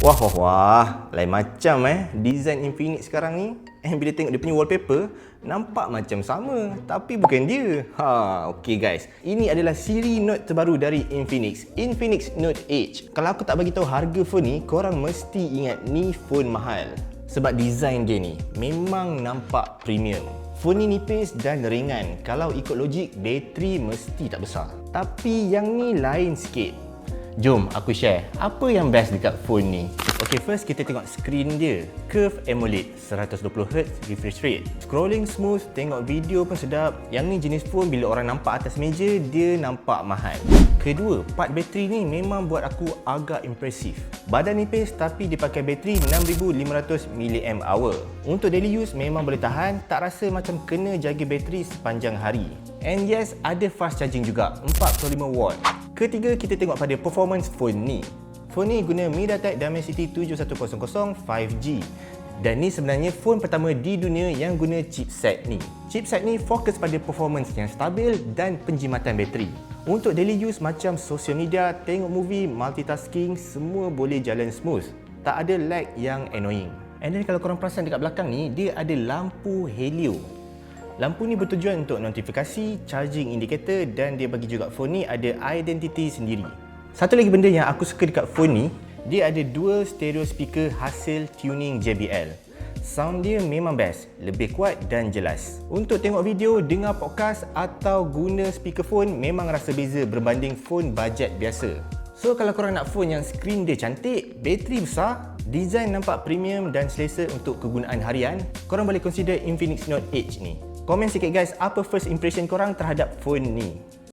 Wah wah wah, lain macam design Infinix sekarang ni. Bila tengok dia punya wallpaper, nampak macam sama, tapi bukan dia. Okey guys. Ini adalah siri Note terbaru dari Infinix, Infinix Note Edge. Kalau aku tak bagi tahu harga phone ni, korang mesti ingat ni phone mahal. Sebab design dia ni memang nampak premium. Phone ni nipis dan ringan. Kalau ikut logik, bateri mesti tak besar. Tapi yang ni lain sikit. Jom aku share apa yang best dekat phone ni. Okay, first kita tengok screen dia. Curve AMOLED, 120Hz refresh rate. Scrolling smooth, tengok video pun sedap. Yang ni jenis phone bila orang nampak atas meja, dia nampak mahal. Kedua, part bateri ni memang buat aku agak impresif. Badan nipis tapi dia pakai bateri 6500 mAh. Untuk daily use memang boleh tahan, tak rasa macam kena jaga bateri sepanjang hari. And yes, ada fast charging juga, 45W. Ketiga, kita tengok pada performance phone ni. Phone ni guna MediaTek Dimensity 7100 5G. Dan ni sebenarnya phone pertama di dunia yang guna chipset ni. Chipset ni fokus pada performance yang stabil dan penjimatan bateri. Untuk daily use macam social media, tengok movie, multitasking, semua boleh jalan smooth. Tak ada lag yang annoying. And then kalau korang perasan dekat belakang ni, dia ada lampu helio. Lampu ni bertujuan untuk notifikasi, charging indicator, dan dia bagi juga phone ni ada identiti sendiri. Satu lagi benda yang aku suka dekat phone ni, dia ada dual stereo speaker hasil tuning JBL. Sound dia memang best, lebih kuat dan jelas. Untuk tengok video, dengar podcast atau guna speakerphone memang rasa beza berbanding phone bajet biasa. So kalau korang nak phone yang skrin dia cantik, bateri besar, design nampak premium dan selesa untuk kegunaan harian, korang boleh consider Infinix Note Edge ni. Komen sikit guys, apa first impression korang terhadap phone ni?